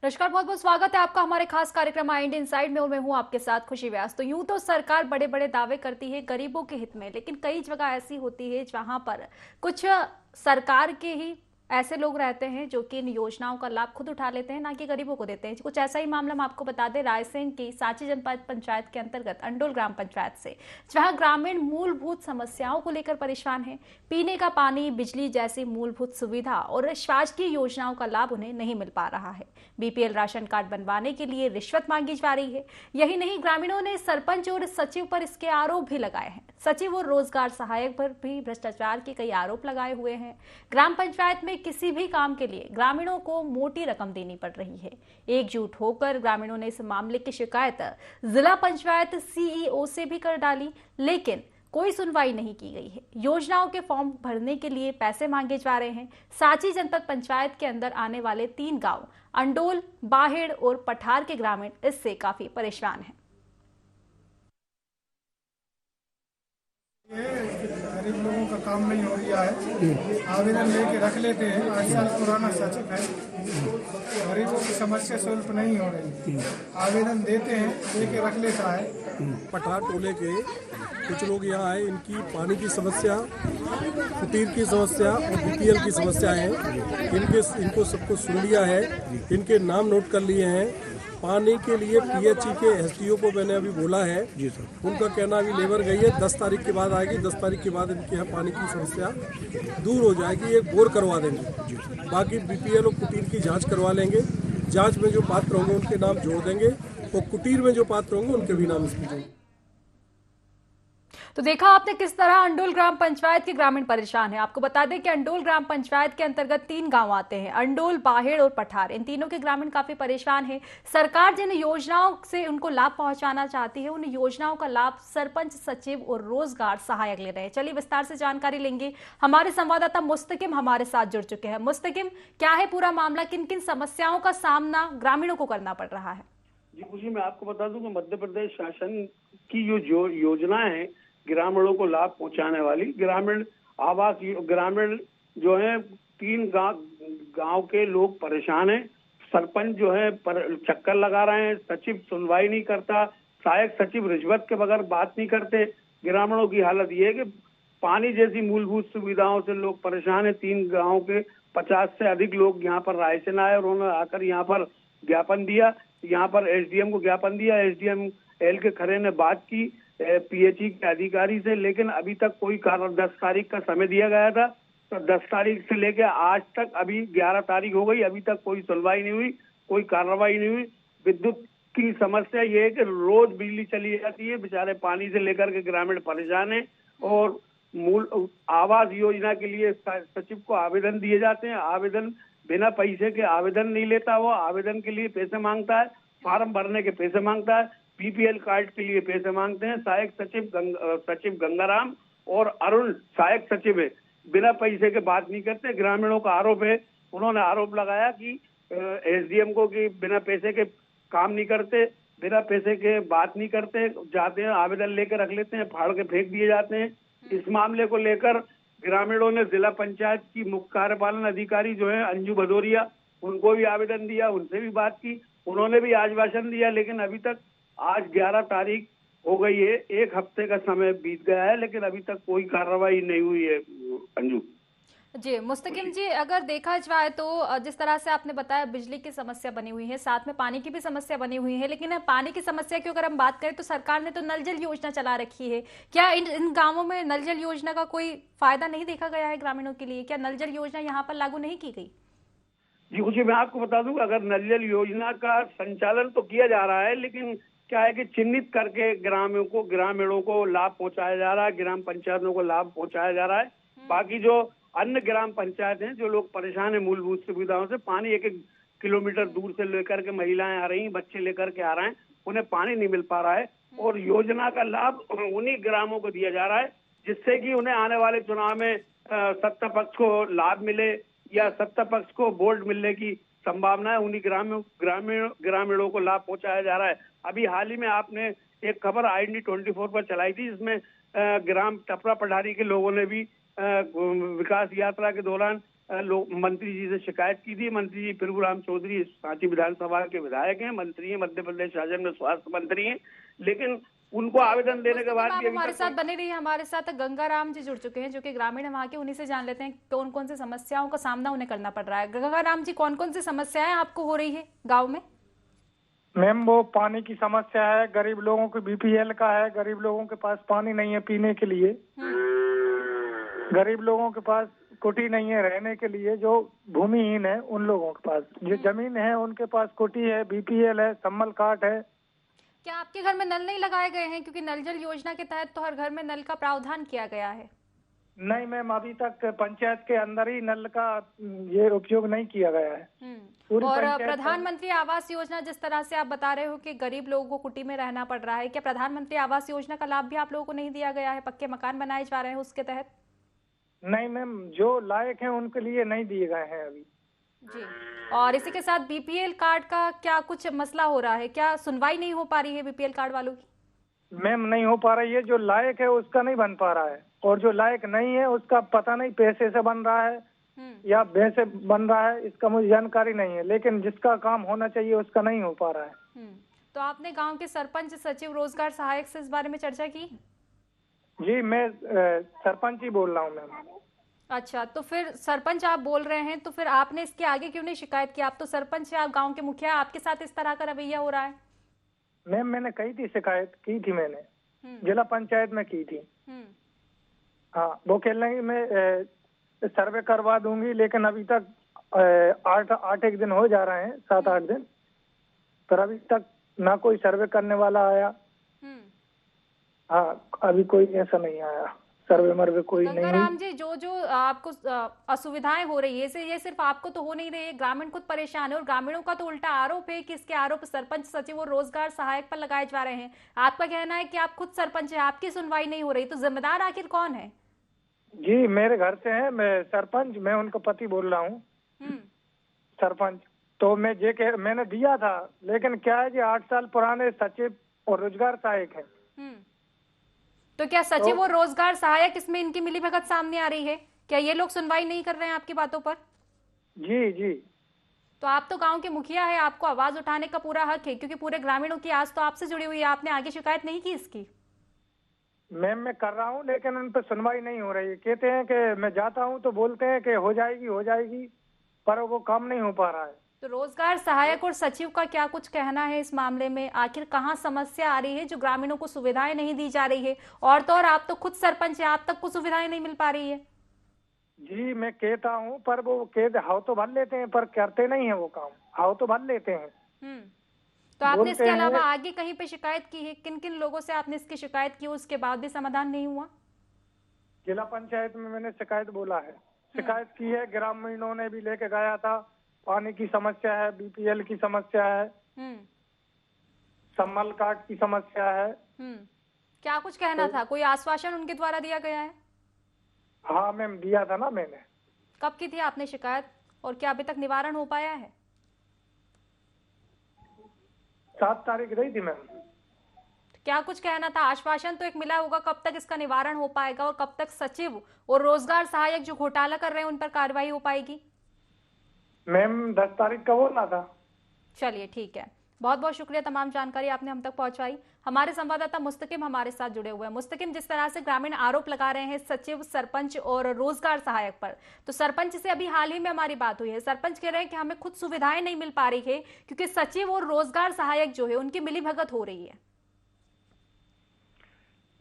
नमस्कार, बहुत बहुत स्वागत है आपका हमारे खास कार्यक्रम आई इंडिया इनसाइड में और मैं हूं आपके साथ खुशी व्यास। तो यूं तो सरकार बड़े बड़े दावे करती है गरीबों के हित में, लेकिन कई जगह ऐसी होती है जहां पर कुछ सरकार के ही ऐसे लोग रहते हैं जो कि इन योजनाओं का लाभ खुद उठा लेते हैं, ना कि गरीबों को देते हैं। कुछ ऐसा ही मामला हम आपको बता दें रायसेन की सांची जनपद पंचायत के अंतर्गत अंडोल ग्राम पंचायत से, जहां ग्रामीण मूलभूत समस्याओं को लेकर परेशान हैं। पीने का पानी, बिजली जैसी मूलभूत सुविधा और शासकीय योजनाओं का लाभ उन्हें नहीं मिल पा रहा है। बीपीएल राशन कार्ड बनवाने के लिए रिश्वत मांगी जा रही है। यही नहीं, ग्रामीणों ने सरपंच और सचिव पर इसके आरोप भी लगाए हैं। सचिव और रोजगार सहायक पर भी भ्रष्टाचार के कई आरोप लगाए हुए हैं। ग्राम पंचायत में किसी भी काम के लिए ग्रामीणों को मोटी रकम देनी पड़ रही है। एकजुट होकर ग्रामीणों ने इस मामले की शिकायत जिला पंचायत सीईओ से भी कर डाली, लेकिन कोई सुनवाई नहीं की गई है। योजनाओं के फॉर्म भरने के लिए पैसे मांगे जा रहे हैं। सांची जनपद पंचायत के अंदर आने वाले 3 गांव अंडोल, बाहेड़ और पठार के ग्रामीण इससे काफी परेशान हैं। गरीब लोगों का काम नहीं हो रहा है। आवेदन लेके रख लेते हैं, 8 साल पुराना सचिव है। गरीबों की समस्या सॉल्व नहीं हो रही। आवेदन देते हैं, लेके रख लेता है। पठार टोले के कुछ लोग यहाँ आए, इनकी पानी की समस्या, कुटीर की समस्या और बीपीएल की समस्या है। इनको सबको सुन लिया है, इनके नाम नोट कर लिए हैं। पानी के लिए पीएचई के एसडीओ को मैंने अभी बोला है जी सर। उनका कहना अभी लेबर गई है, 10 तारीख के बाद आएगी। 10 तारीख के बाद इनके यहाँ पानी की समस्या दूर हो जाएगी, एक बोर करवा देंगे जी। बाकी बीपीएल और कुटीर की जांच करवा लेंगे। जांच में जो पात्र होंगे उनके नाम जोड़ देंगे और कुटीर में जो पात्र होंगे उनके भी नाम इसमें जोड़ेंगे। तो देखा आपने किस तरह अंडोल ग्राम पंचायत के ग्रामीण परेशान है। आपको बता दें कि अंडोल ग्राम पंचायत के अंतर्गत 3 गांव आते हैं, अंडोल, बाहेड़ और पठार। इन तीनों के ग्रामीण काफी परेशान हैं। सरकार जिन योजनाओं से उनको लाभ पहुंचाना चाहती है, उन योजनाओं का लाभ सरपंच, सचिव और रोजगार सहायक ले रहे हैं। चलिए विस्तार से जानकारी लेंगे। हमारे संवाददाता मुस्तकिम हमारे साथ जुड़ चुके हैं। मुस्तकिम, क्या है पूरा मामला, किन किन समस्याओं का सामना ग्रामीणों को करना पड़ रहा है? जी खुशी, मैं आपको बता दूं कि मध्य प्रदेश शासन की जो योजना है ग्रामीणों को लाभ पहुंचाने वाली, ग्रामीण आवास, ग्रामीण जो है 3 गांव के लोग परेशान हैं। सरपंच जो है चक्कर लगा रहे हैं, सचिव सुनवाई नहीं करता, सहायक सचिव रिश्वत के बगैर बात नहीं करते। ग्रामीणों की हालत ये है कि पानी जैसी मूलभूत सुविधाओं से लोग परेशान है। 3 गाँव के 50 से अधिक लोग यहाँ पर रायसेन आए और उन्होंने आकर यहाँ पर ज्ञापन दिया। यहाँ पर एसडीएम को ज्ञापन दिया। एसडीएम एल के खरे ने बात की पीएचई के अधिकारी से, लेकिन अभी तक कोई कारण, 10 तारीख का समय दिया गया था, तो 10 तारीख से लेकर आज तक अभी 11 तारीख हो गई, अभी तक कोई सुनवाई नहीं हुई, कोई कार्रवाई नहीं हुई। विद्युत की समस्या ये है कि रोज बिजली चली जाती है, बेचारे पानी से लेकर के ग्रामीण परेशान है। और मूल आवास योजना के लिए सचिव को आवेदन दिए जाते हैं, आवेदन बिना पैसे के आवेदन नहीं लेता, वो आवेदन के लिए पैसे मांगता है, फार्म भरने के पैसे मांगता है, बीपीएल कार्ड के लिए पैसे मांगते हैं। सहायक सचिव गंगाराम और अरुण सहायक सचिव है, बिना पैसे के बात नहीं करते। ग्रामीणों का आरोप है, उन्होंने आरोप लगाया कि एसडीएम को कि बिना पैसे के काम नहीं करते, बिना पैसे के बात नहीं करते, जाते हैं आवेदन लेकर रख लेते हैं, फाड़ के फेंक दिए जाते हैं। इस मामले को लेकर ग्रामीणों ने जिला पंचायत की मुख्य कार्यपालन अधिकारी जो है अंजू भदौरिया, उनको भी आवेदन दिया, उनसे भी बात की, उन्होंने भी आश्वासन दिया, लेकिन अभी तक आज 11 तारीख हो गई है, 1 हफ्ते का समय बीत गया है, लेकिन अभी तक कोई कार्रवाई नहीं हुई है। अंजू जी मुस्तकिम जी, अगर देखा जाए तो जिस तरह से आपने बताया बिजली की समस्या बनी हुई है, साथ में पानी की भी समस्या बनी हुई है, लेकिन पानी की समस्या की अगर हम बात करें तो सरकार ने तो नल जल योजना चला रखी है। क्या इन गांवों में नल जल योजना का कोई फायदा नहीं देखा गया है ग्रामीणों के लिए? क्या नल जल योजना यहाँ पर लागू नहीं की गई? जी खुशी, मैं आपको बता दूं, अगर नल जल योजना का संचालन तो किया जा रहा है, लेकिन क्या है कि चिन्हित करके ग्रामीणों को लाभ पहुंचाया जा रहा है, ग्राम पंचायतों को लाभ पहुंचाया जा रहा है। बाकी जो अन्य ग्राम पंचायत हैं, जो लोग परेशान है मूलभूत सुविधाओं से, पानी 1-1 किलोमीटर दूर से लेकर के महिलाएं आ रही हैं, बच्चे लेकर के आ रहे हैं, उन्हें पानी नहीं मिल पा रहा है। और योजना का लाभ उन्हीं ग्रामों को दिया जा रहा है, जिससे कि उन्हें आने वाले चुनाव में सत्ता पक्ष को लाभ मिले या सत्ता पक्ष को वोट मिलने की संभावना है। उन्हीं ग्रामीणों को लाभ पहुंचाया जा रहा है। अभी हाल ही में आपने एक खबर IND 24 पर चलाई थी, जिसमें ग्राम टपरा पठारी के लोगों ने भी विकास यात्रा के दौरान मंत्री जी से शिकायत की थी। मंत्री जी प्रभुराम चौधरी सांची विधानसभा के विधायक हैं, मंत्री हैं, मध्य प्रदेश शासन में स्वास्थ्य मंत्री हैं, लेकिन उनको आवेदन देने के बाद आप भी अभी हमारे तक साथ बने रहिए। हमारे साथ गंगाराम जी जुड़ चुके हैं जो कि ग्रामीण है वहाँ के, उन्हीं से जान लेते हैं कौन कौन सी समस्याओं का सामना उन्हें करना पड़ रहा है। गंगाराम जी, कौन कौन सी समस्याएं आपको हो रही है गाँव में? मैम वो पानी की समस्या है, गरीब लोगों को बीपीएल का है, गरीब लोगों के पास पानी नहीं है पीने के लिए, गरीब लोगों के पास कुटी नहीं है रहने के लिए, जो भूमिहीन है उन लोगों के पास, जो जमीन है उनके पास कुटी है, बीपीएल है, सम्मल कार्ड है। क्या आपके घर में नल नहीं लगाए गए हैं? क्योंकि नल जल योजना के तहत तो हर घर में नल का प्रावधान किया गया है। नहीं मैम, अभी तक पंचायत के अंदर ही नल का ये उपयोग नहीं किया गया है। पूरी और पंचायत प्रधानमंत्री आवास योजना, जिस तरह से आप बता रहे हो कि गरीब लोगों को कुटी में रहना पड़ रहा है, क्या प्रधानमंत्री आवास योजना का लाभ भी आप लोगों को नहीं दिया गया है? पक्के मकान बनाए जा रहे हैं उसके तहत? नहीं मैम, जो लायक हैं उनके लिए नहीं दिए गए हैं अभी। जी। और इसी के साथ बीपीएल कार्ड का क्या कुछ मसला हो रहा है? क्या सुनवाई नहीं हो पा रही है बीपीएल कार्ड वालों की? मैम नहीं हो पा रही है, जो लायक है उसका नहीं बन पा रहा है, और जो लायक नहीं है उसका पता नहीं पैसे से बन रहा है या भय से बन रहा है, इसका मुझे जानकारी नहीं है, लेकिन जिसका काम होना चाहिए उसका नहीं हो पा रहा है। तो आपने गांव के सरपंच, सचिव, रोजगार सहायक से इस बारे में चर्चा की? जी मैं सरपंच ही बोल रहा हूँ मैम। अच्छा, तो फिर सरपंच आप बोल रहे हैं, तो फिर आपने इसके आगे क्यों नहीं शिकायत की? आप तो सरपंच है, आप गांव के मुखिया, आपके साथ इस तरह का रवैया हो रहा है। मैम मैंने कही थी, शिकायत की थी मैंने, जिला पंचायत में की थी। हाँ, वो कह रहे हैं मैं सर्वे करवा दूंगी, लेकिन अभी तक 8 दिन हो जा रहे हैं, 7-8 दिन, पर अभी तक ना कोई सर्वे करने वाला आया। हाँ, अभी कोई ऐसा नहीं आया, सर्वे मरवे कोई नहीं। गंगाराम जी, जो आपको असुविधाएं हो रही है, ये सिर्फ आपको तो हो नहीं रही है, ग्रामीण खुद परेशान है, और ग्रामीणों का तो उल्टा आरोप है कि इसके आरोप सरपंच, सचिव और रोजगार सहायक पर लगाए जा रहे हैं। आपका कहना है कि आप खुद सरपंच है, आपकी सुनवाई नहीं हो रही, तो जिम्मेदार आखिर कौन है? जी मेरे घर से है, मैं सरपंच, मैं उनका पति बोल रहा हूँ सरपंच। तो मैंने दिया था, लेकिन क्या है कि 8 साल पुराने सचिव और रोजगार सहायक है। तो क्या सचिव और रोजगार सहायक, इसमें इनकी मिलीभगत सामने आ रही है? क्या ये लोग सुनवाई नहीं कर रहे हैं आपकी बातों पर? जी जी। तो आप तो गांव के मुखिया है, आपको आवाज उठाने का पूरा हक है, क्योंकि पूरे ग्रामीणों की आस तो आपसे जुड़ी हुई है। आपने आगे शिकायत नहीं की इसकी? मैम मैं कर रहा हूँ, लेकिन उन पर सुनवाई नहीं हो रही है। कहते हैं कि मैं जाता हूँ तो बोलते हैं कि हो जाएगी, पर वो काम नहीं हो पा रहा है। तो रोजगार सहायक और सचिव का क्या कुछ कहना है इस मामले में? आखिर कहाँ समस्या आ रही है जो ग्रामीणों को सुविधाएं नहीं दी जा रही है? और तो और आप तो खुद सरपंच है, आप तक को सुविधाएं नहीं मिल पा रही है। जी मैं कहता हूँ, पर वो कहते हाव तो भर लेते हैं, पर करते नहीं है वो काम। हाव तो भर लेते हैं। तो आपने इसके अलावा आगे कहीं पे शिकायत की है? किन किन लोगों से आपने इसकी शिकायत की, उसके बाद भी समाधान नहीं हुआ? जिला पंचायत में मैंने शिकायत बोला है, शिकायत की है, ग्रामीणों ने भी लेके गया था। पानी की समस्या है, बीपीएल की समस्या है, सम्मल कार्ड की समस्या है। क्या कुछ कहना था? कोई आश्वासन उनके द्वारा दिया गया है? हाँ मैम, दिया था ना मैंने। कब की थी आपने शिकायत, और क्या अभी तक निवारण हो पाया है? 7 तारीख रही थी मैम। क्या कुछ कहना था? आश्वासन तो एक मिला होगा, कब तक इसका निवारण हो पाएगा, और कब तक सचिव और रोजगार सहायक जो घोटाला कर रहे हैं उन पर कार्रवाई हो पाएगी? मैम 10 तारीख का बोलना था। चलिए ठीक है, बहुत बहुत शुक्रिया, तमाम जानकारी आपने हम तक पहुंचाई। हमारे संवाददाता मुस्तकिम हमारे साथ जुड़े हुए हैं। मुस्तकिम, जिस तरह से ग्रामीण आरोप लगा रहे हैं सचिव, सरपंच और रोजगार सहायक पर, तो सरपंच से अभी हाल ही में हमारी बात हुई है। सरपंच कह रहे हैं कि हमें खुद सुविधाएं नहीं मिल पा रही है, क्योंकि सचिव और रोजगार सहायक जो है उनकी मिलीभगत हो रही है।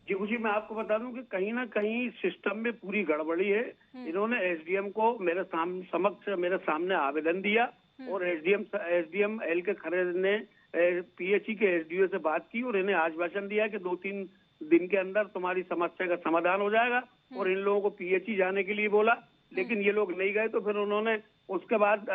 जी मैं आपको बता दूं कि कहीं ना कहीं सिस्टम में पूरी गड़बड़ी है। इन्होंने एसडीएम को मेरे सामने आवेदन दिया, और एसडीएम एल के खरे ने पीएचई के एसडीओ से बात की, और इन्हें आश्वासन दिया कि 2-3 दिन के अंदर तुम्हारी समस्या का समाधान हो जाएगा, और इन लोगों को पीएचई जाने के लिए बोला, लेकिन ये लोग नहीं गए। तो फिर उन्होंने उसके बाद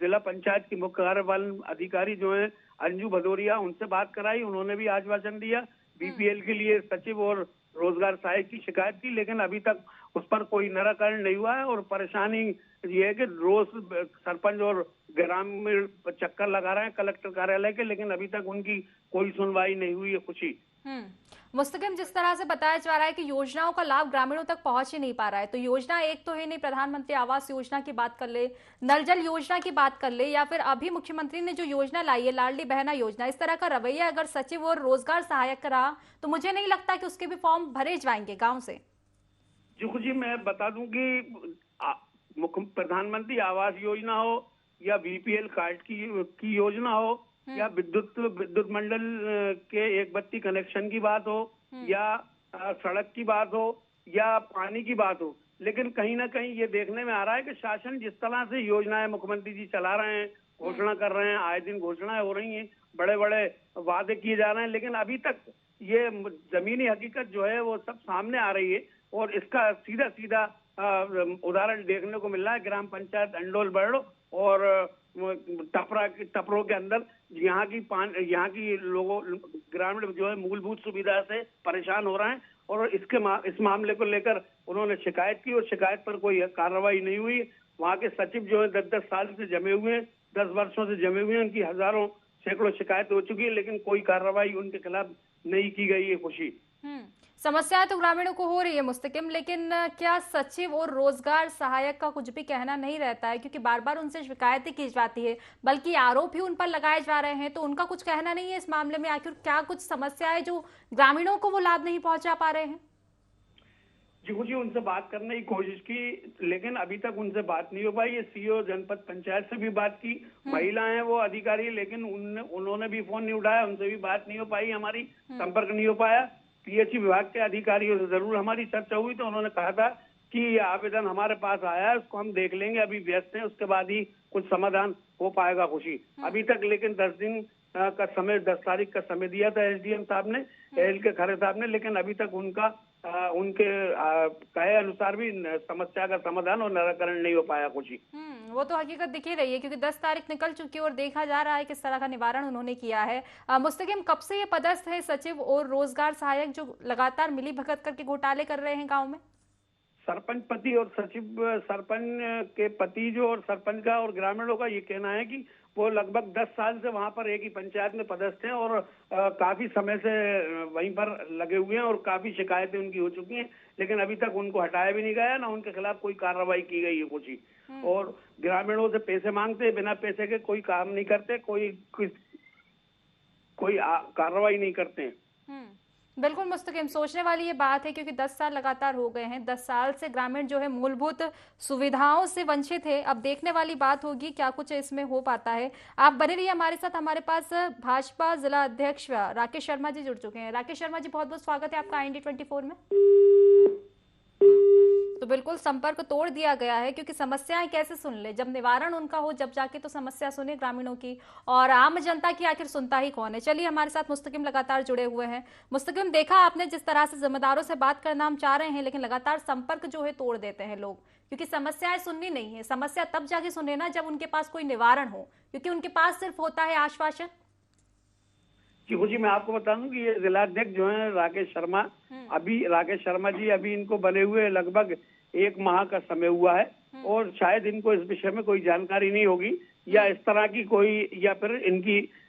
जिला पंचायत की मुख्य कार्यपालन अधिकारी जो है अंजू भदौरिया, उनसे बात कराई। उन्होंने भी आश्वासन दिया बीपीएल के लिए सचिव और रोजगार सहायक की शिकायत की, लेकिन अभी तक उस पर कोई निराकरण नहीं हुआ है। और परेशानी ये है कि रोज सरपंच और ग्रामीण चक्कर लगा रहे हैं कलेक्टर कार्यालय के, लेकिन अभी तक उनकी कोई सुनवाई नहीं हुई है। खुशी मुस्तकिम, जिस तरह से बताया जा रहा है कि योजनाओं का लाभ ग्रामीणों तक पहुंच ही नहीं पा रहा है, तो योजना एक तो है नहीं, प्रधानमंत्री आवास योजना की बात कर ले, नल जल योजना की बात कर ले, या फिर अभी मुख्यमंत्री ने जो योजना लाई है लाडली बहना योजना, इस तरह का रवैया अगर सचिव और रोजगार सहायक का रहा तो मुझे नहीं लगता कि उसके भी फॉर्म भरे जाएंगे गाँव से। जी, मैं बता दूं कि प्रधानमंत्री आवास योजना हो या बीपीएल कार्ड की योजना हो या विद्युत मंडल के एक बत्ती कनेक्शन की बात हो या सड़क की बात हो या पानी की बात हो, लेकिन कहीं ना कहीं ये देखने में आ रहा है कि शासन जिस तरह से योजनाएं मुख्यमंत्री जी चला रहे हैं, घोषणा कर रहे हैं, आए दिन घोषणाएं हो रही हैं, बड़े बड़े वादे किए जा रहे हैं, लेकिन अभी तक ये जमीनी हकीकत जो है वो सब सामने आ रही है। और इसका सीधा सीधा उदाहरण देखने को मिल रहा है ग्राम पंचायत अंडोल बड़ो और टपरों के अंदर, यहाँ की लोगों ग्रामीण जो है मूलभूत सुविधा से परेशान हो रहे हैं। और इस मामले को लेकर उन्होंने शिकायत की और शिकायत पर कोई कार्रवाई नहीं हुई। वहाँ के सचिव जो है 10-10 साल से जमे हुए हैं, 10 वर्षों से जमे हुए हैं, उनकी हजारों सैकड़ों शिकायत हो चुकी है, लेकिन कोई कार्रवाई उनके खिलाफ नहीं की गई है। खुशी समस्याएं तो ग्रामीणों को हो रही है मुस्तकिम, लेकिन क्या सचिव और रोजगार सहायक का कुछ भी कहना नहीं रहता है? क्योंकि बार बार उनसे शिकायतें की जाती है, बल्कि आरोप ही उन पर लगाए जा रहे हैं, तो उनका कुछ कहना नहीं है इस मामले में? आखिर क्या कुछ समस्या है जो ग्रामीणों को वो लाभ नहीं पहुंचा पा रहे हैं? जी, उनसे बात करने की कोशिश की, लेकिन अभी तक उनसे बात नहीं हो पाई। ये सीओ जनपद पंचायत से भी बात की, महिला हैं वो अधिकारी, लेकिन उन्होंने भी फोन नहीं उठाया, उनसे भी बात नहीं हो पाई, हमारी संपर्क नहीं हो पाया। पीएचई विभाग के अधिकारियों से जरूर हमारी चर्चा हुई, तो उन्होंने कहा था कि ये आवेदन हमारे पास आया है, उसको हम देख लेंगे, अभी व्यस्त हैं, उसके बाद ही कुछ समाधान हो पाएगा। खुशी अभी तक लेकिन 10 दिन का समय, 10 तारीख का समय दिया था एसडीएम साहब ने, एल के खरे साहब ने, लेकिन अभी तक उनके कहे अनुसार भी समस्या का समाधान और निराकरण नहीं हो पाया। खुशी वो तो हकीकत दिख ही रही है, क्योंकि 10 तारीख निकल चुकी है और देखा जा रहा है किस तरह का निवारण उन्होंने किया है। मुस्तकिम, कब से ये पदस्थ है सचिव और रोजगार सहायक जो लगातार मिली भगत करके घोटाले कर रहे हैं गाँव में? सरपंच पति और सचिव, सरपंच के पति जो और सरपंच का और ग्रामीणों का ये कहना है कि वो लगभग 10 साल से वहां पर एक ही पंचायत में पदस्थ हैं और काफी समय से वहीं पर लगे हुए हैं और काफी शिकायतें उनकी हो चुकी हैं, लेकिन अभी तक उनको हटाया भी नहीं गया, ना उनके खिलाफ कोई कार्रवाई की गई है। कुछ ही और ग्रामीणों से पैसे मांगते, बिना पैसे के कोई काम नहीं करते, कोई कार्रवाई नहीं करते हैं। बिल्कुल मुस्तकिम, सोचने वाली ये बात है, क्योंकि 10 साल लगातार हो गए हैं, 10 साल से ग्रामीण जो है मूलभूत सुविधाओं से वंचित है। अब देखने वाली बात होगी क्या कुछ इसमें हो पाता है। आप बने रहिए हमारे साथ। हमारे पास भाजपा जिला अध्यक्ष राकेश शर्मा जी जुड़ चुके हैं। राकेश शर्मा जी, बहुत बहुत स्वागत है आपका IND 24 में। तो बिल्कुल संपर्क तोड़ दिया गया है, क्योंकि समस्याएं कैसे सुन ले, जब निवारण उनका हो जब जाके तो समस्या सुने ग्रामीणों की, और आम जनता की आखिर सुनता ही कौन है। चलिए, हमारे साथ मुस्तकिम लगातार जुड़े हुए हैं। मुस्तकिम, देखा आपने जिस तरह से जिम्मेदारों से बात करना हम चाह रहे हैं, लेकिन लगातार संपर्क जो है तोड़ देते हैं लोग, क्योंकि समस्याएं सुननी नहीं है। समस्या तब जाके सुने ना जब उनके पास कोई निवारण हो, क्योंकि उनके पास सिर्फ होता है आश्वासन। जी, मैं आपको बता दूं कि ये जिलाध्यक्ष जो है राकेश शर्मा जी अभी इनको बने हुए लगभग 1 माह का समय हुआ है, और शायद इनको इस विषय में कोई जानकारी नहीं होगी, या इस तरह की कोई,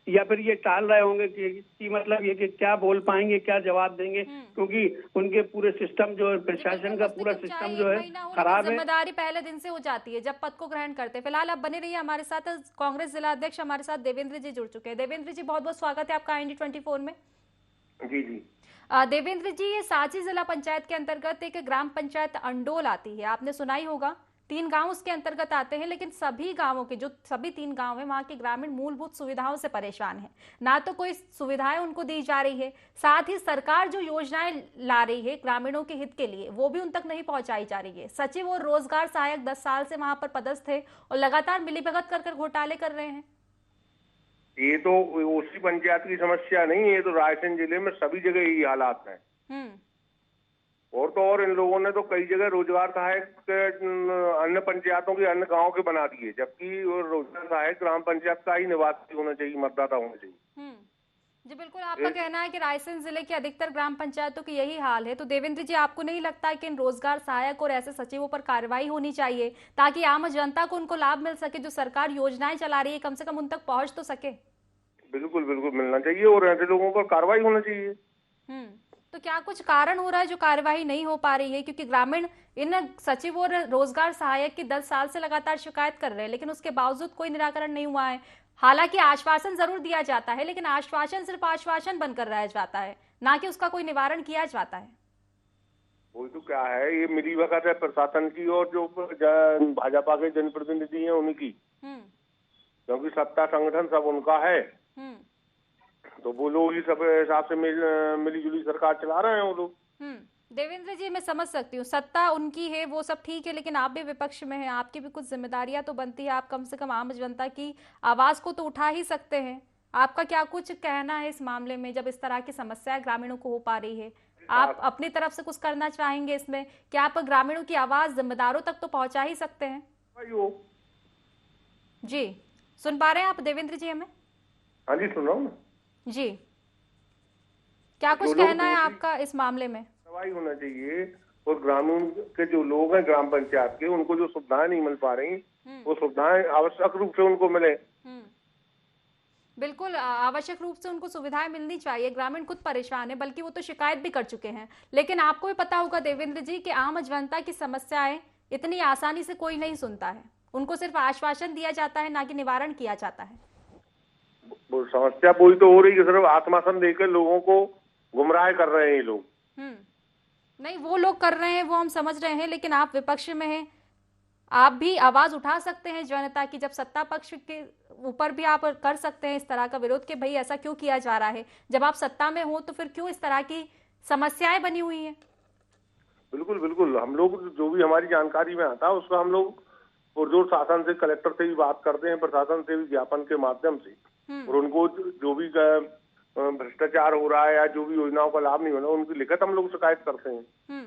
या फिर ये टाल रहे होंगे कि मतलब ये कि क्या बोल पाएंगे, क्या जवाब देंगे, क्योंकि उनके पूरे सिस्टम जो है, प्रशासन का पूरा सिस्टम जो है खराब है। जिम्मेदारी पहले दिन से हो जाती है जब पद को ग्रहण करते हैं। फिलहाल आप बने रहिए हमारे साथ। कांग्रेस जिला अध्यक्ष हमारे साथ देवेंद्र जी जुड़ चुके हैं। देवेंद्र जी, बहुत बहुत स्वागत है आपका IND 24 में। जी, देवेंद्र जी, ये सांची जिला पंचायत के अंतर्गत एक ग्राम पंचायत अंडोल आती है, आपने सुना ही होगा। 3 गांव उसके अंतर्गत आते हैं, लेकिन सभी गांवों के जो सभी 3 गांव हैं, वहां के ग्रामीण मूलभूत सुविधाओं से परेशान हैं। ना तो कोई सुविधाएं उनको दी जा रही है, साथ ही सरकार जो योजनाएं ला रही है ग्रामीणों के हित के लिए, वो भी उन तक नहीं पहुंचाई जा रही है। सचिव और रोजगार सहायक 10 साल से वहां पर पदस्थ है और लगातार मिलीभगत कर घोटाले कर रहे हैं। ये तो उसी पंचायत की समस्या नहीं है, ये तो रायसेन जिले में सभी जगह यही हालात है। और तो और इन लोगों ने तो कई जगह रोजगार सहायक अन्य पंचायतों के, अन्य गांवों के बना दिए, जबकि रोजगार सहायक ग्राम पंचायत का ही निवासी होना चाहिए, मतदाता होना चाहिए। जी बिल्कुल, आपका कहना है कि रायसेन जिले के अधिकतर ग्राम पंचायतों की यही हाल है। तो देवेंद्र जी, आपको नहीं लगता कि इन रोजगार सहायक और ऐसे सचिवों पर कार्रवाई होनी चाहिए ताकि आम जनता को उनको लाभ मिल सके, जो सरकार योजनाएं चला रही है कम से कम उन तक पहुंच तो सके? बिल्कुल बिल्कुल मिलना चाहिए और ऐसे लोगों पर कार्रवाई होना चाहिए। तो क्या कुछ कारण हो रहा है जो कार्यवाही नहीं हो पा रही है? क्योंकि ग्रामीण इन सचिव और रोजगार सहायक की 10 साल से लगातार शिकायत कर रहे हैं, लेकिन उसके बावजूद कोई निराकरण नहीं हुआ है। हालांकि आश्वासन जरूर दिया जाता है, लेकिन आश्वासन सिर्फ आश्वासन बनकर रह जाता है, ना कि उसका कोई निवारण किया जाता है। वही तो क्या है, ये मिलीभगत है प्रशासन की और जो भाजपा के जनप्रतिनिधि हैं उनकी, क्योंकि सत्ता संगठन सब उनका है। तो वो लोग ही सब हिसाब से मिली जुली सरकार चला रहे हैं वो लोग। देवेंद्र जी, मैं समझ सकती हूँ, सत्ता उनकी है, वो सब ठीक है, लेकिन आप भी विपक्ष में हैं, आपकी भी कुछ जिम्मेदारियां तो बनती है। आप कम से कम आम जनता की आवाज को तो उठा ही सकते हैं। आपका क्या कुछ कहना है इस मामले में, जब इस तरह की समस्या ग्रामीणों को हो पा रही है? आप अपनी तरफ से कुछ करना चाहेंगे इसमें? क्या आप ग्रामीणों की आवाज जिम्मेदारों तक तो पहुंचा ही सकते हैं? जी, सुन पा रहे हैं आप देवेंद्र जी हमें? हाँ जी, सुन रहा हूँ जी, क्या कुछ कहना है आपका इस मामले में? कार्रवाई होना चाहिए और ग्रामीण के जो लोग हैं ग्राम पंचायत के, उनको जो सुविधाएं नहीं मिल पा रही, वो सुविधाएं आवश्यक रूप से उनको मिले। बिल्कुल, आवश्यक रूप से उनको सुविधाएं मिलनी चाहिए। ग्रामीण खुद परेशान है, बल्कि वो तो शिकायत भी कर चुके हैं। लेकिन आपको भी पता होगा देवेंद्र जी कि आम जनता की समस्याएं इतनी आसानी से कोई नहीं सुनता है। उनको सिर्फ आश्वासन दिया जाता है, ना कि निवारण किया जाता है। वो समस्या वही तो हो रही है, सिर्फ आश्वासन देकर लोगों को गुमराह कर रहे हैं ये लोग। नहीं, वो लोग कर रहे हैं वो हम समझ रहे हैं, लेकिन आप विपक्ष में हैं, आप भी आवाज उठा सकते हैं जनता की। जब सत्ता पक्ष के ऊपर भी आप कर सकते हैं इस तरह का विरोध कि भाई ऐसा क्यों किया जा रहा है। जब आप सत्ता में हो तो फिर क्यों इस तरह की समस्याएं बनी हुई हैं? बिल्कुल बिल्कुल, हम लोग जो भी हमारी जानकारी में आता है उसका हम लोग पुरजोर शासन से, कलेक्टर से भी बात करते हैं, प्रशासन से भी ज्ञापन के माध्यम से, और उनको जो भी भ्रष्टाचार हो रहा है या जो भी योजनाओं का लाभ नहीं हो रहा उनकी लिखित हम लोग शिकायत करते हैं।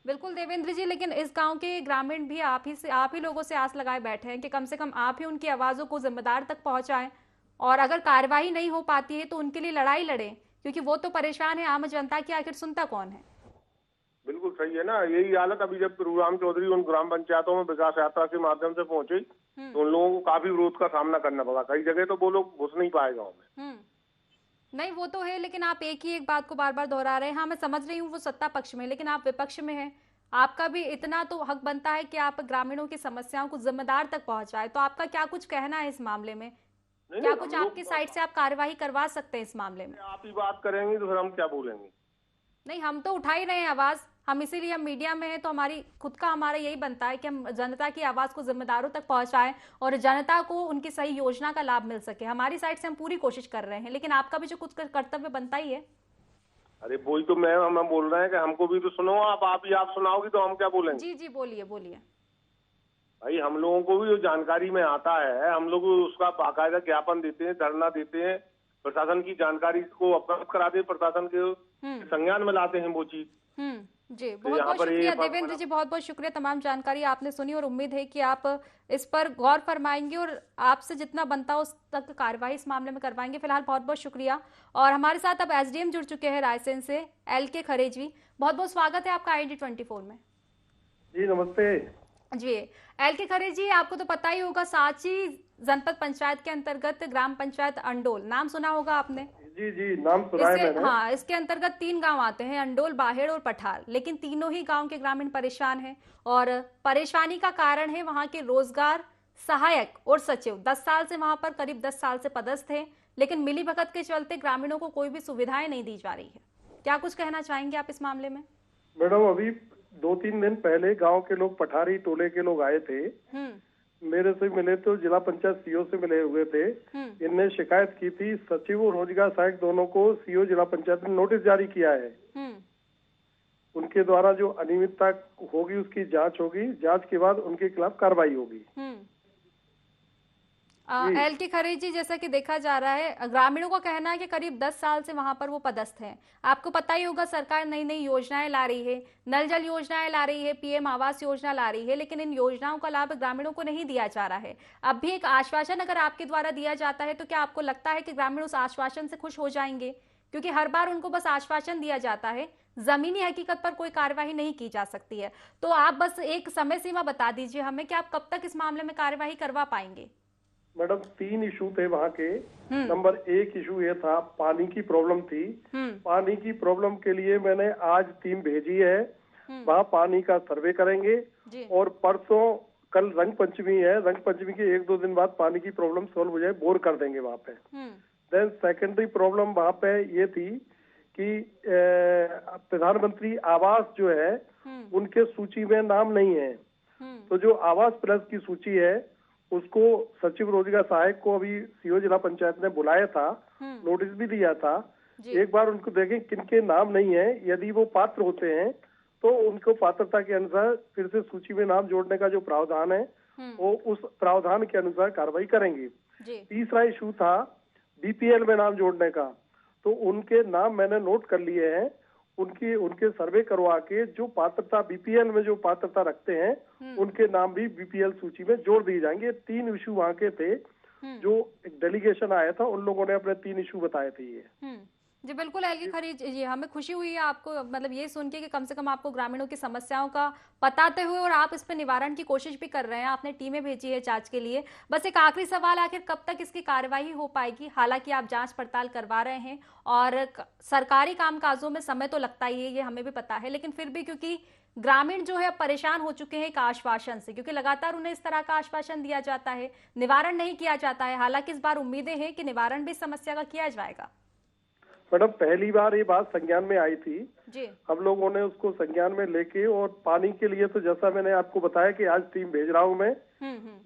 बिल्कुल देवेंद्र जी, लेकिन इस गांव के ग्रामीण भी आप ही लोगों से आस लगाए बैठे हैं कि कम से कम आप ही उनकी आवाजों को जिम्मेदार तक पहुंचाएं, और अगर कार्यवाही नहीं हो पाती है तो उनके लिए लड़ाई लड़ें, क्योंकि वो तो परेशान है। आम जनता की आखिर सुनता कौन है? बिल्कुल सही है ना, यही हालत अभी जब प्रभुराम चौधरी उन ग्राम पंचायतों में विकास यात्रा के माध्यम से पहुंचे तो उन लोगों को काफी विरोध का सामना करना पड़ा। कई जगह तो वो लोग घुस नहीं पाए गाँव में। नहीं, वो तो है, लेकिन आप एक ही एक बात को बार बार दोहरा रहे हैं। हाँ, मैं समझ रही हूँ वो सत्ता पक्ष में, लेकिन आप विपक्ष में हैं। आपका भी इतना तो हक बनता है कि आप ग्रामीणों की समस्याओं को जिम्मेदार तक पहुंचाए। तो आपका क्या कुछ कहना है इस मामले में? क्या कुछ आपकी साइड से आप कार्यवाही करवा सकते हैं इस मामले में? आप ही बात करेंगे तो फिर हम क्या बोलेंगे? नहीं, हम तो उठा ही रहे हैं आवाज। हम इसीलिए हम मीडिया में हैं, तो हमारा यही बनता है कि हम जनता की आवाज को जिम्मेदारों तक पहुंचाएं और जनता को उनकी सही योजना का लाभ मिल सके। हमारी साइड से हम पूरी कोशिश कर रहे हैं, लेकिन आपका भी जो कुछ कर्तव्य बनता ही है। अरे वही तो हम बोल रहे हैं कि हमको भी तो सुनो। आप सुनाओगी तो हम क्या बोलेंगे? जी जी, बोलिए बोलिए। भाई, हम लोगों को भी जो जानकारी में आता है हम लोग उसका बाकायदा ज्ञापन देते हैं, धरना देते हैं, प्रशासन की जानकारी को अवगत कराते हैं, प्रशासन के संज्ञान में लाते हैं वो चीज। जी, बहुत बहुत शुक्रिया देवेंद्र जी, बहुत बहुत शुक्रिया। तमाम जानकारी आपने सुनी और उम्मीद है कि आप इस पर गौर फरमाएंगे और आपसे जितना बनता हो उस तक कार्रवाई इस मामले में करवाएंगे। फिलहाल बहुत बहुत शुक्रिया। और हमारे साथ अब एसडीएम जुड़ चुके हैं रायसेन से, LK खरेजी। बहुत बहुत स्वागत है आपका ID24 में। जी नमस्ते। जी, LK खरेजी, आपको तो पता ही होगा, सांची जनपद पंचायत के अंतर्गत ग्राम पंचायत अंडोल, नाम सुना होगा आपने? जी जी, नाम सुना है मैंने। हाँ, इसके अंतर्गत 3 गांव आते हैं, अंडोल, बाहेड़ और पठार। लेकिन तीनों ही गांव के ग्रामीण परेशान हैं, और परेशानी का कारण है वहां के रोजगार सहायक और सचिव। 10 साल से वहां पर, करीब 10 साल से पदस्थ है, लेकिन मिलीभगत के चलते ग्रामीणों को कोई भी सुविधाएं नहीं दी जा रही है। क्या कुछ कहना चाहेंगे आप इस मामले में? मैडम, अभी 2-3 दिन पहले गांव के लोग, पठारी टोले के लोग आए थे, मेरे से मिले, तो जिला पंचायत सीओ से मिले हुए थे। इनने शिकायत की थी, सचिव और रोजगार सहायक दोनों को सीओ जिला पंचायत ने नोटिस जारी किया है। उनके द्वारा जो अनियमितता होगी उसकी जांच होगी, जांच के बाद उनके खिलाफ कार्रवाई होगी। एल के खरे जी, जैसा कि देखा जा रहा है, ग्रामीणों का कहना है कि करीब 10 साल से वहां पर वो पदस्थ हैं। आपको पता ही होगा सरकार नई नई योजनाएं ला रही है, नल जल योजनाएं ला रही है, पीएम आवास योजना ला रही है, लेकिन इन योजनाओं का लाभ ग्रामीणों को नहीं दिया जा रहा है। अब भी एक आश्वासन अगर आपके द्वारा दिया जाता है तो क्या आपको लगता है कि ग्रामीण उस आश्वासन से खुश हो जाएंगे? क्योंकि हर बार उनको बस आश्वासन दिया जाता है, जमीनी हकीकत पर कोई कार्यवाही नहीं की जा सकती है। तो आप बस एक समय सीमा बता दीजिए हमें कि आप कब तक इस मामले में कार्यवाही करवा पाएंगे? मैडम 3 इशू थे वहाँ के। नंबर 1 इशू ये था, पानी की प्रॉब्लम थी। पानी की प्रॉब्लम के लिए मैंने आज टीम भेजी है, वहाँ पानी का सर्वे करेंगे और परसों, कल रंग पंचमी है, रंग पंचमी के 1-2 दिन बाद पानी की प्रॉब्लम सॉल्व हो जाए, बोर कर देंगे वहाँ पे। देन सेकेंडरी प्रॉब्लम वहाँ पे ये थी कि प्रधानमंत्री आवास जो है उनके सूची में नाम नहीं है। तो जो आवास प्लस की सूची है उसको सचिव रोजगार सहायक को अभी सीओ जिला पंचायत ने बुलाया था, नोटिस भी दिया था। एक बार उनको देखें किनके नाम नहीं है, यदि वो पात्र होते हैं तो उनको पात्रता के अनुसार फिर से सूची में नाम जोड़ने का जो प्रावधान है वो उस प्रावधान के अनुसार कार्रवाई करेंगे। तीसरा इशू था बीपीएल में नाम जोड़ने का, तो उनके नाम मैंने नोट कर लिए हैं। उनके सर्वे करवा के जो पात्रता बीपीएल में जो पात्रता रखते हैं उनके नाम भी बीपीएल सूची में जोड़ दिए जाएंगे। 3 इशू वहाँ के थे, जो एक डेलीगेशन आया था उन लोगों ने अपने 3 इशू बताए थे ये। जी बिल्कुल एल के खरे जी, हमें खुशी हुई है आपको, मतलब ये सुन के कि कम से कम आपको ग्रामीणों की समस्याओं का बताते हुए और आप इस पर निवारण की कोशिश भी कर रहे हैं। आपने टीमें भेजी है जांच के लिए। बस एक आखिरी सवाल, आखिर कब तक इसकी कार्यवाही हो पाएगी? हालांकि आप जांच पड़ताल करवा रहे हैं और सरकारी कामकाजों में समय तो लगता ही है, ये हमें भी पता है, लेकिन फिर भी क्योंकि ग्रामीण जो है परेशान हो चुके हैं एक आश्वासन से, क्योंकि लगातार उन्हें इस तरह का आश्वासन दिया जाता है, निवारण नहीं किया जाता है। हालांकि इस बार उम्मीदें हैं कि निवारण भी समस्या का किया जाएगा। मैडम पहली बार ये बात संज्ञान में आई थी जी। हम लोगों ने उसको संज्ञान में लेके, और पानी के लिए तो जैसा मैंने आपको बताया कि आज टीम भेज रहा हूँ मैं।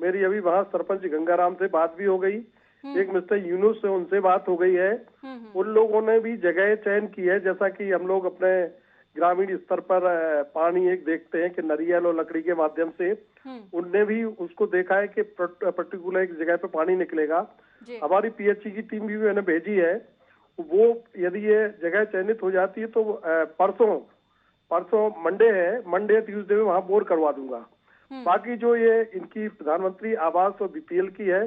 मेरी अभी वहाँ सरपंच गंगाराम से बात भी हो गई, एक मिस्टर यूनुस से उनसे बात हो गई है। उन लोगों ने भी जगह चयन की है, जैसा कि हम लोग अपने ग्रामीण स्तर पर पानी एक देखते हैं कि नारियल और लकड़ी के माध्यम से, उनने भी उसको देखा है कि पर्टिकुलर एक जगह पे पानी निकलेगा। हमारी पीएचई की टीम भी मैंने भेजी है, वो यदि ये जगह चयनित हो जाती है तो परसों मंडे है, मंडे ट्यूसडे में वहाँ बोर करवा दूंगा। बाकी जो ये इनकी प्रधानमंत्री आवास और बीपीएल की है,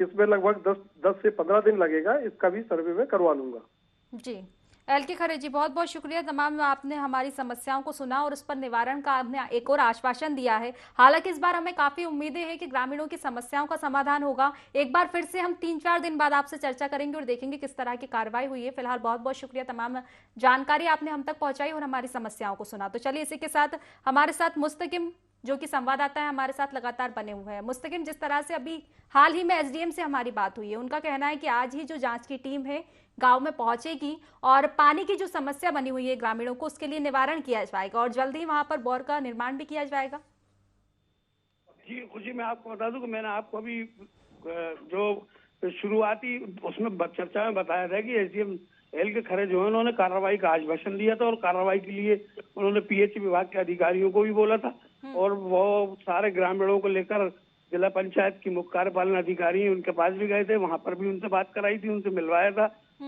इसमें लगभग 10 से 15 दिन लगेगा, इसका भी सर्वे में करवा लूंगा। जी एल के खरे जी, बहुत बहुत शुक्रिया। तमाम आपने हमारी समस्याओं को सुना और उस पर निवारण का आपने एक और आश्वासन दिया है। हालांकि इस बार हमें काफी उम्मीदें हैं कि ग्रामीणों की समस्याओं का समाधान होगा। एक बार फिर से हम 3-4 दिन बाद आपसे चर्चा करेंगे और देखेंगे किस तरह की कार्रवाई हुई है। फिलहाल बहुत बहुत शुक्रिया, तमाम जानकारी आपने हम तक पहुंचाई और हमारी समस्याओं को सुना। तो चलिए इसी के साथ हमारे साथ मुस्तकिम जो कि संवाददाता है हमारे साथ लगातार बने हुए हैं। मुस्तकिम, जिस तरह से अभी हाल ही में एसडीएम से हमारी बात हुई है, उनका कहना है कि आज ही जो जांच की टीम है गांव में पहुंचेगी और पानी की जो समस्या बनी हुई है ग्रामीणों को, उसके लिए निवारण किया जाएगा और जल्द ही वहां पर बोर का निर्माण भी किया जाएगा। जी खुशी, मैं आपको बता दूं कि मैंने आपको अभी जो शुरुआती उसमें चर्चा में बताया था कि एसडीएम एल के खरे जो है उन्होंने कार्रवाई का आश्वासन दिया था और कार्रवाई के लिए उन्होंने पीएच विभाग के अधिकारियों को भी बोला था और वो सारे ग्रामीणों को लेकर जिला पंचायत की मुख्य कार्यपालन अधिकारी उनके पास भी गए थे, वहां पर भी उनसे बात कराई थी, उनसे मिलवाया था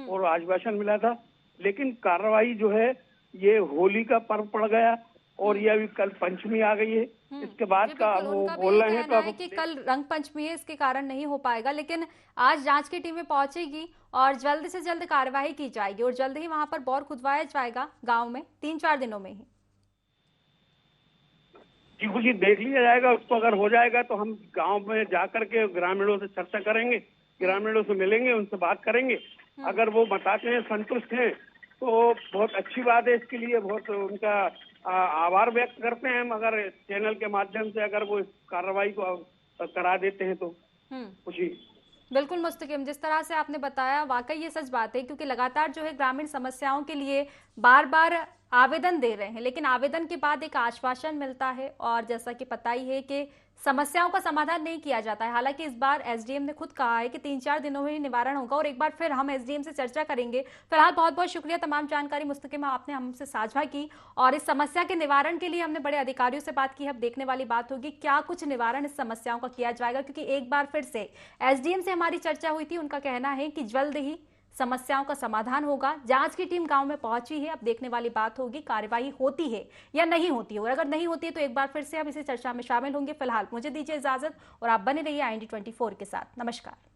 और आश्वासन मिला था। लेकिन कार्रवाई जो है ये होली का पर्व पड़ गया और ये अभी कल पंचमी आ गई है, इसके बाद का वो बोल रहे हैं तो कि कल रंग पंचमी है, इसके कारण नहीं हो पाएगा, लेकिन आज जांच की टीमें पहुंचेगी और जल्द से जल्द कार्रवाई की जाएगी और जल्द ही वहां पर बोर खुदवाया जाएगा गांव में 3-4 दिनों में ही। जी कुछ देख लिया जाएगा, उसको अगर हो जाएगा तो हम गांव में जाकर के ग्रामीणों से चर्चा करेंगे, ग्रामीणों से मिलेंगे, उनसे बात करेंगे। अगर वो बताते हैं संतुष्ट हैं तो बहुत अच्छी बात है, इसके लिए बहुत उनका आभार व्यक्त करते हैं। मगर चैनल के माध्यम से अगर वो इस कार्रवाई को करा देते हैं तो खुशी। बिल्कुल मुस्तकिम, जिस तरह से आपने बताया वाकई ये सच बात है, क्योंकि लगातार जो है ग्रामीण समस्याओं के लिए बार बार आवेदन दे रहे हैं, लेकिन आवेदन के बाद एक आश्वासन मिलता है और जैसा कि पता ही है कि समस्याओं का समाधान नहीं किया जाता है। हालांकि इस बार एसडीएम ने खुद कहा है कि 3-4 दिनों में ही निवारण होगा और एक बार फिर हम एसडीएम से चर्चा करेंगे। फिलहाल बहुत बहुत शुक्रिया, तमाम जानकारी मुस्तकिम आपने हमसे साझा की और इस समस्या के निवारण के लिए हमने बड़े अधिकारियों से बात की। अब देखने वाली बात होगी क्या कुछ निवारण इस समस्याओं का किया जाएगा, क्योंकि एक बार फिर से एसडीएम से हमारी चर्चा हुई थी। उनका कहना है कि जल्द ही समस्याओं का समाधान होगा। जांच की टीम गांव में पहुंची है, अब देखने वाली बात होगी कार्रवाई होती है या नहीं होती है, और अगर नहीं होती है तो एक बार फिर से हम इसी चर्चा में शामिल होंगे। फिलहाल मुझे दीजिए इजाजत और आप बने रहिए IND 24 के साथ। नमस्कार।